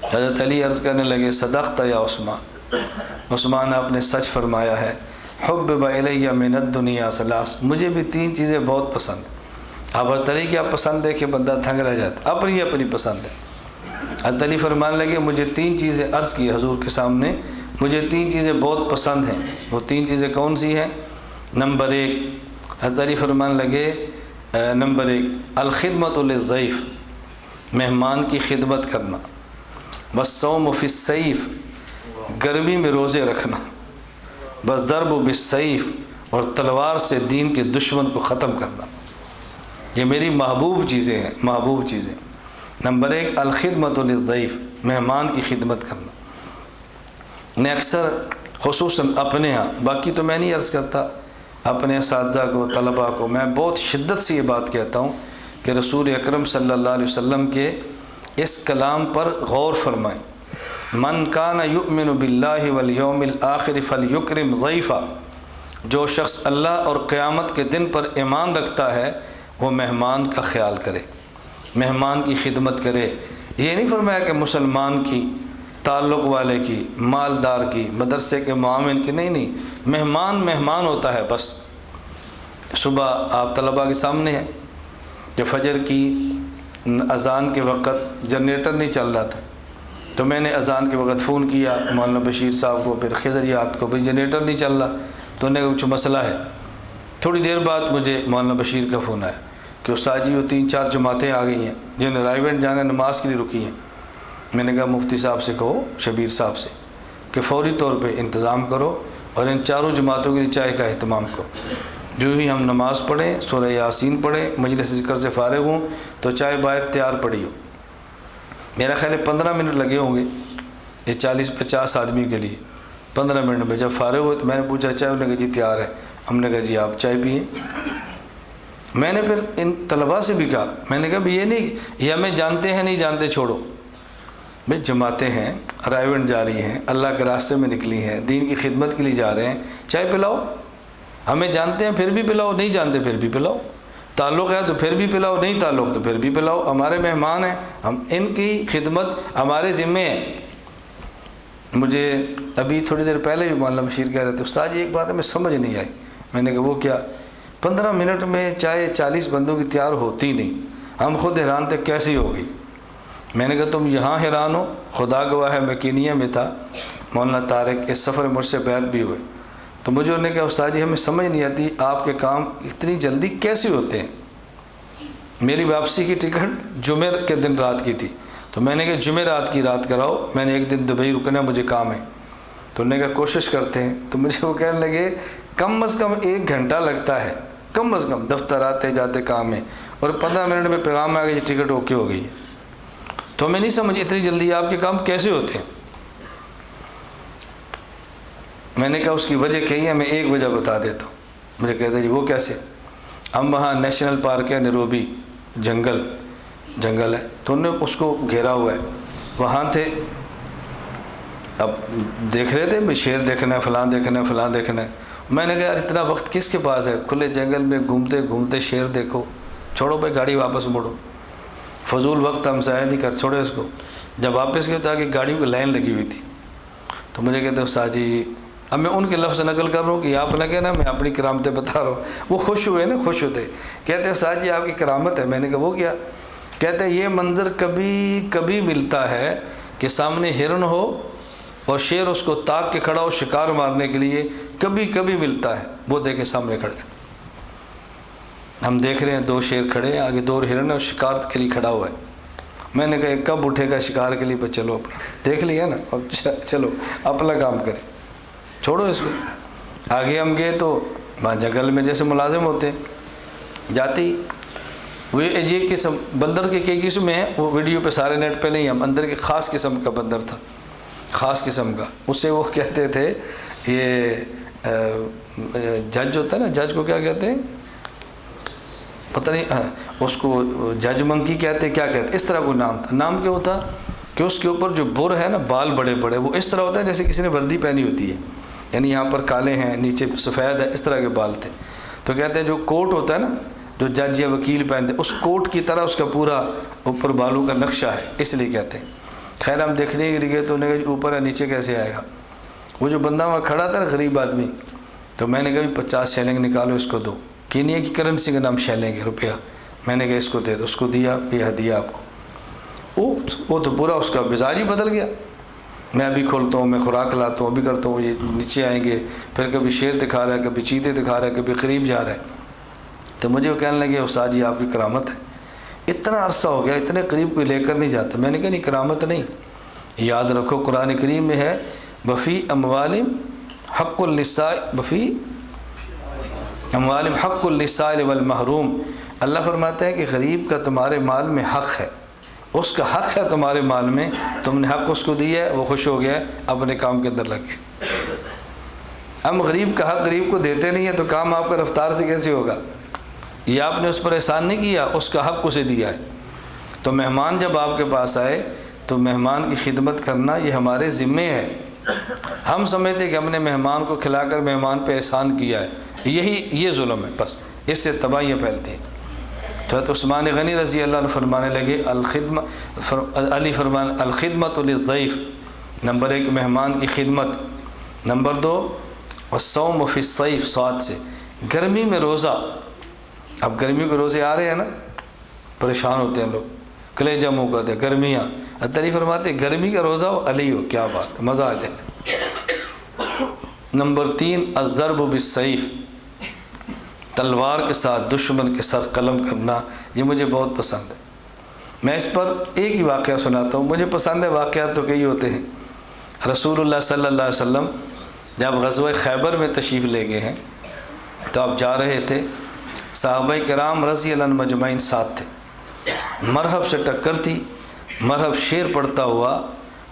حضرت علی عرض کرنے لگے صدقت یا عثمان، عثمان آپ نے سچ فرمایا ہے، حبب الیہ من الدنیا ثلاث، مجھے بھی 3 چیزیں بہت پسند ہیں۔ اب حضرت علی کیا پسند ہے کہ بندہ تھنگ رہ جاتا، اپنی اپنی پسند ہے۔ حضرت علی فرمانے لگے مجھے 3 چیزیں عرض کی حضور کے سامنے، مجھے 3 چیزیں بہت پسند ہیں۔ وہ 3 چیزیں کون سی ہیں؟ نمبر 1، حضرت علی فرمانے لگے نمبر 1 الخدمۃ للضیف، مہمان کی خدمت کرنا، والصوم فی السیف، گرمی میں روزے رکھنا، والضرب بالسیف، اور تلوار سے دین کے دشمن کو ختم کرنا۔ یہ میری محبوب چیزیں ہیں، محبوب چیزیں۔ نمبر 1 الخدمۃ للضیف، مہمان کی خدمت کرنا۔ میں اکثر خصوصاً اپنے ہاں، باقی تو میں نہیں عرض کرتا، اپنے اساتذہ کو، طلباء کو میں بہت شدت سے یہ بات کہتا ہوں کہ رسول اکرم صلی اللہ علیہ وسلم کے اس کلام پر غور فرمائیں۔ من کان یؤمن باللہ والیوم الآخر فلیکرم ضیفہ، جو شخص اللہ اور قیامت کے دن پر ایمان رکھتا ہے وہ مہمان کا خیال کرے، مہمان کی خدمت کرے۔ یہ نہیں فرمایا کہ مسلمان کی، تعلق والے کی، مالدار کی، مدرسے کے معاون کی، نہیں، مہمان ہوتا ہے بس۔ صبح آپ طلباء کے سامنے ہیں کہ فجر کی اذان کے وقت جنریٹر نہیں چل رہا تھا، تو میں نے اذان کے وقت فون کیا مولانا بشیر صاحب کو، پھر خضریات کو، بھئی جنریٹر نہیں چل رہا، تو انہوں نے کچھ مسئلہ ہے۔ تھوڑی دیر بعد مجھے مولانا بشیر کا فون آیا کہ استاد جی وہ 3-4 جماعتیں آ گئی ہیں جنہیں رائیونٹ جانا نماز کے لیے رکی ہیں۔ میں نے کہا مفتی صاحب سے کہو، شبیر صاحب سے، کہ فوری طور پہ انتظام کرو اور ان 4 جماعتوں کے لیے چائے کا اہتمام کرو۔ جو ہی ہم نماز پڑھیں، سورہ یاسین پڑھیں، مجلس ذکر سے فارغ ہوں تو چائے باہر تیار پڑی ہو۔ میرا خیال ہے 15 منٹ لگے ہوں گے یہ 40-50 آدمی کے لیے۔ 15 منٹ میں جب فارغ ہوئے تو میں نے پوچھا چائے، انہوں نے کہا جی تیار ہے۔ ہم نے کہا جی آپ چائے پئیں۔ میں نے پھر ان طلباء سے بھی کہا، میں نے کہا بھی یہ نہیں یہ ہمیں جانتے ہیں نہیں جانتے چھوڑو، بھئی جماعتیں ہیں، رائیونٹ جا رہی ہیں، اللہ کے راستے میں نکلی ہیں، دین کی خدمت کے لیے جا رہے ہیں، چائے پلاؤ۔ ہمیں جانتے ہیں پھر بھی پلاؤ، نہیں جانتے پھر بھی پلاؤ، تعلق ہے تو پھر بھی پلاؤ، نہیں تعلق تو پھر بھی پلاؤ۔ ہمارے مہمان ہیں، ہم ان کی خدمت ہمارے ذمے ہے۔ مجھے ابھی تھوڑی دیر پہلے بھی مولانا بشیر کہہ رہے تھے استاد جی ایک بات ہے میں سمجھ نہیں آئی۔ میں نے کہا وہ کیا؟ 15 منٹ میں چائے 40 بندوں کی تیار ہوتی نہیں، ہم خود حیران تھے کیسی ہوگی۔ میں نے کہا تم یہاں حیران ہو، خدا گواہ ہے میں کینیا میں تھا، مولانا طارق اس سفر مجھ سے بیعت بھی ہوئے، تو مجھے انہوں نے کہا استاد جی ہمیں سمجھ نہیں آتی آپ کے کام اتنی جلدی کیسے ہوتے ہیں۔ میری واپسی کی ٹکٹ جمعہ کے دن رات کی تھی، تو میں نے کہا جمعہ رات کی رات کراؤ، میں نے ایک دن دبئی رکنا مجھے کام ہے۔ تو انہوں نے کہا کوشش کرتے ہیں۔ تو مجھے وہ کہنے لگے کم از کم 1 گھنٹہ لگتا ہے، کم از کم دفتر آتے جاتے کام ہے، اور 15 منٹ میں پیغام آ گیا ٹکٹ اوکے ہو گئی ہے۔ تو میں نہیں سمجھ اتنی جلدی آپ کے کام کیسے ہوتے ہیں۔ میں نے کہا اس کی وجہ کہی ہے، میں ایک وجہ بتا دیتا ہوں۔ مجھے کہتے جی وہ کیسے؟ ہم وہاں نیشنل پارک ہے نیروبی، جنگل ہے، تو انہوں نے اس کو گھیرا ہوا ہے، وہاں تھے، اب دیکھ رہے تھے شیر دیکھنا ہے، فلاں دیکھنا ہے، فلاں دیکھنا ہے۔ میں نے کہا یار اتنا وقت کس کے پاس ہے، کھلے جنگل میں گھومتے گھومتے شیر دیکھو، چھوڑو بھائی گاڑی واپس موڑو، فضول وقت ہم ضائع نہیں کر، چھوڑے اس کو۔ جب واپس گئے تو آگے گاڑیوں کی لائن لگی ہوئی تھی، تو مجھے کہتے استاد جی، اب میں ان کے لفظ نقل کر رہا ہوں کہ آپ نہ کہنا میں اپنی کرامتیں بتا رہا ہوں۔ وہ خوش ہوئے نا، خوش ہوتے، کہتے استاد جی آپ کی کرامت ہے۔ میں نے کہا وہ کیا؟ کہتے یہ منظر کبھی کبھی ملتا ہے کہ سامنے ہرن ہو اور شیر اس کو تاک کے کھڑا ہو شکار مارنے کے لیے، کبھی کبھی ملتا ہے۔ وہ دیکھے سامنے کھڑے، ہم دیکھ رہے ہیں 2 شیر کھڑے ہیں، آگے 2 ہرن اور شکار کے لیے کھڑا ہوا ہے۔ میں نے کہا کب اٹھے گا شکار کے لیے؟ بس چلو اپنا دیکھ لیا نا، اب چلو اپنا کام کریں، چھوڑو اس کو۔ آگے ہم گئے تو وہاں جنگل میں جیسے ملازم ہوتے جاتی، وہ ایک قسم بندر کے کئی قسم ہیں، وہ ویڈیو پہ سارے نیٹ پہ نہیں، ہم اندر کے خاص قسم کا بندر تھا، خاص قسم کا۔ اس سے وہ کہتے تھے یہ جج ہوتا ہے نا، جج کو کیا کہتے ہیں پتہ نہیں، اس کو جج منکی کہتے کیا کہتے، اس طرح کوئی نام تھا۔ نام کیا ہوتا کہ اس کے اوپر جو بر ہے نا، بال بڑے بڑے، وہ اس طرح ہوتا ہے جیسے کسی نے وردی پہنی ہوتی ہے، یعنی یہاں پر کالے ہیں نیچے سفید ہے، اس طرح کے بال تھے۔ تو کہتے ہیں جو کوٹ ہوتا ہے نا جو جج یا وکیل پہنتے، اس کوٹ کی طرح اس کا پورا اوپر بالوں کا نقشہ ہے، اس لیے کہتے ہیں۔ خیر ہم دیکھنے کے لیے گئے تو انہوں نے کہا اوپر ہے نیچے کیسے آئے گا. وہ جو بندہ وہاں کھڑا تھا نا غریب آدمی, تو میں نے کہا 50 شیلنگ نکالو اس کو دو, کینیا کی کرنسی کا نام شیلنگ ہے, روپیہ. میں نے کہا اس کو دے دو, اس کو دیا, یہ ہدیہ آپ کو. وہ تو پورا اس کا مزاج ہی بدل گیا. میں ابھی کھولتا ہوں, میں خوراک لاتا ہوں, ابھی کرتا ہوں, یہ نیچے آئیں گے, پھر کبھی شیر دکھا رہا ہے, کبھی چیتے دکھا رہا ہے, کبھی قریب جا رہا ہے. تو مجھے وہ کہنے لگے استاد جی آپ کی کرامت ہے, اتنا عرصہ ہو گیا, اتنے قریب کوئی لے کر نہیں جاتا. میں نے کہا نہیں کرامت نہیں, یاد رکھو قرآن کریم میں ہے وفی اموالہم حق للسائل, وفی اموالہم حق للسائل والمحروم. اللہ فرماتا ہے کہ غریب کا تمہارے مال میں حق ہے, اس کا حق ہے تمہارے مال میں, تم نے حق اس کو دیا ہے, وہ خوش ہو گیا, اپنے کام کے اندر لگ گئے. ہم غریب کا حق غریب کو دیتے نہیں ہیں تو کام آپ کا رفتار سے کیسے ہوگا؟ یہ آپ نے اس پر احسان نہیں کیا, اس کا حق اسے دیا ہے. تو مہمان جب آپ کے پاس آئے تو مہمان کی خدمت کرنا یہ ہمارے ذمے ہے. ہم سمجھتے کہ ہم نے مہمان کو کھلا کر مہمان پہ احسان کیا ہے, یہ ظلم ہے, بس اس سے تباہیاں پھیلتی ہیں. تو عثمان غنی رضی اللہ عنہ فرمانے لگے علی فرمان الخدمت للضیف, نمبر 1 مہمان کی خدمت, نمبر 2 والصوم فی الصیف, سواد سے گرمی میں روزہ. اب گرمی کے روزے آ رہے ہیں نا, پریشان ہوتے ہیں لوگ, کلیجہ منہ کرتے ہیں, گرمیاں. علی فرماتے ہیں گرمی کا روزہ ہو, علی ہو, کیا بات, مزہ آ جائے. نمبر 3 الضرب بالسیف, تلوار کے ساتھ دشمن کے سر قلم کرنا, یہ مجھے بہت پسند ہے. میں اس پر ایک ہی واقعہ سناتا ہوں, مجھے پسند ہے, واقعات تو کئی ہوتے ہیں. رسول اللہ صلی اللہ علیہ وسلم جب غزوہ خیبر میں تشریف لے گئے ہیں تو آپ جا رہے تھے, صحابہ کرام رضی اللہ عنہ مجمعین ساتھ تھے. مرحب سے ٹکر تھی, مرحب شیر پڑتا ہوا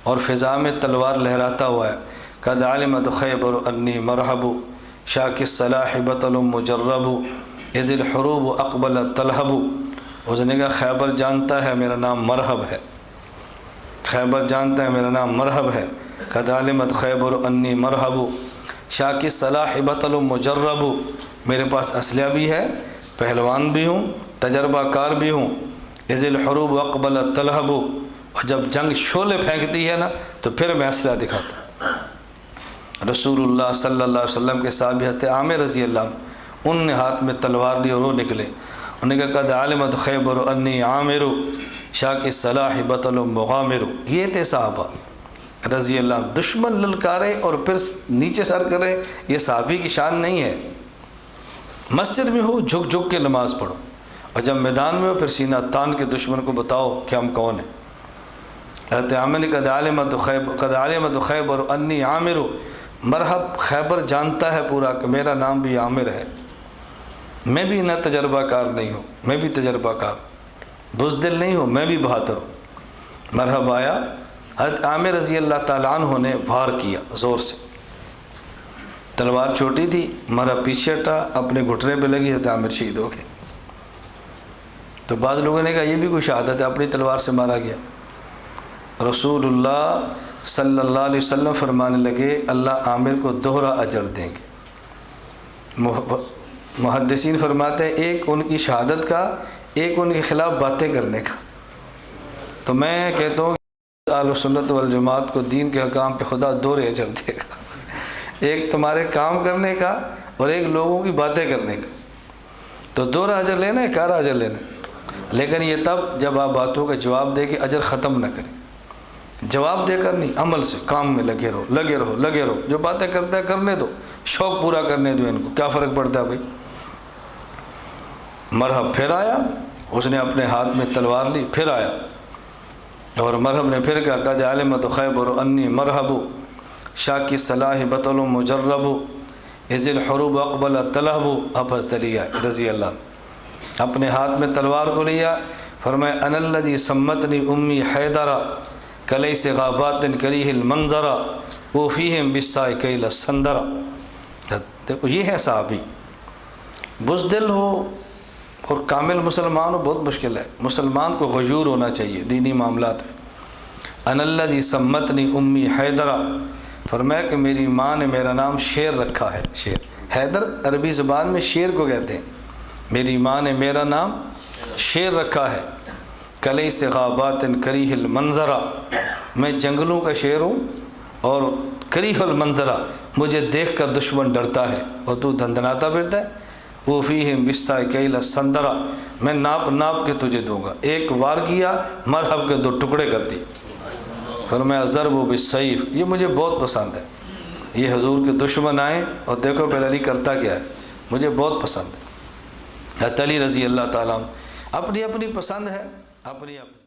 اور فضا میں تلوار لہراتا ہوا ہے. قد علمت خیبر انی مرحب شاک الصلاح بطل مجرب اذ الحروب اقبل تلہب. اس نے کہا خیبر جانتا ہے میرا نام مرحب ہے, خیبر جانتا ہے میرا نام مرحب ہے. قد علمت خیبر انی مرحب شاک الصلاح بطل مجرب, میرے پاس اسلحہ بھی ہے, پہلوان بھی ہوں, تجربہ کار بھی ہوں. اذ الحروب اقبل تلہب, اور جب جنگ شعلے پھینکتی ہے نا تو پھر میں اسلحہ دکھاتا ہوں. رسول اللہ صلی اللہ علیہ وسلم کے صحابی حضرت عامر رضی اللہ عنہ, ان نے ہاتھ میں تلوار لی اور وہ نکلے. انہوں نے کہا قد علمت خیبر انی عامر شاک الصلاح بطل مغامر. یہ تھے صحابہ رضی اللہ عنہ. دشمن للکارے اور پھر نیچے سر کرے, یہ صحابی کی شان نہیں ہے. مسجد میں ہو جھک جھک کے نماز پڑھو, اور جب میدان میں ہو پھر سینہ تان کے دشمن کو بتاؤ کہ ہم کون ہیں. حضرت عامر نے قد علمت خیبر انی عامر, مرحب خیبر جانتا ہے پورا کہ میرا نام بھی عامر ہے. میں بھی نہ تجربہ کار نہیں ہوں, میں بھی تجربہ کار, بزدل نہیں ہوں, میں بھی بہادر ہوں. مرحب آیا, حضرت عامر رضی اللہ تعالیٰ عنہ نے وار کیا زور سے, تلوار چھوٹی تھی, مرحب پیچھے ہٹا, اپنے گھٹنے پہ لگی, حضرت عامر شہید ہو گئے. تو بعض لوگوں نے کہا یہ بھی کوئی شہادت ہے, اپنی تلوار سے مارا گیا. رسول اللہ صلی اللہ علیہ وسلم فرمانے لگے اللہ عامر کو دوہرا اجر دیں گے. محدثین فرماتے ہیں ایک ان کی شہادت کا, ایک ان کے خلاف باتیں کرنے کا. تو میں کہتا ہوں کہ اہل سنت والجماعت کو دین کے حکام پہ خدا دوہرے اجر دے گا, ایک تمہارے کام کرنے کا اور ایک لوگوں کی باتیں کرنے کا. تو دوہرا اجر لینا ہے, کارا اجر لینا ہے. لیکن یہ تب جب آپ باتوں کا جواب دے کے اجر ختم نہ کریں. جواب دے کر نہیں, عمل سے, کام میں لگے رہو, لگے رہو, لگے رہو. جو باتیں کرتا ہے کرنے دو, شوق پورا کرنے دو ان کو, کیا فرق پڑتا ہے بھائی. مرحب پھر آیا, اس نے اپنے ہاتھ میں تلوار لی, پھر آیا اور مرحب نے پھر کہا قد علمت خیبر انی مرحب شاک الصلاح بطل مجرب اذ الحروب اقبل تلہب. اب حضرت علی رضی اللہ عنہ اپنے ہاتھ میں تلوار کو لیا, فرمایا انا الذی سمتنی امی حیدرا کلیس غابات کریہ المنظرا وفیہم بالساء کیل السندرا. یہ ہے صحابی. بزدل ہو اور کامل مسلمان ہو بہت مشکل ہے. مسلمان کو غیور ہونا چاہیے دینی معاملات میں. انا الذی سمتنی امی حیدرا, فرمایا کہ میری ماں نے میرا نام شیر رکھا ہے. شیر, حیدر عربی زبان میں شیر کو کہتے ہیں. میری ماں نے میرا نام شیر رکھا ہے. کلیس غابات کریہ المنظرا, میں جنگلوں کا شیر ہوں اور کریہ المنظرہ، مجھے دیکھ کر دشمن ڈرتا ہے اور تو دھندناتا پھرتا ہے۔ وہ فیہم بالسائکیل السندرہ، میں ناپ ناپ کے تجھے دوں گا، ایک وار کیا مرحب کے 2 ٹکڑے کر دی۔ فرمایا ضرب بالسیف، یہ مجھے بہت پسند ہے، یہ حضور کے دشمن آئیں اور دیکھو پہلے علی کرتا کیا ہے، مجھے بہت پسند ہے۔ حضرت علی رضی اللہ تعالیٰ عنہ، اپنی اپنی پسند ہے، اپنی اپنی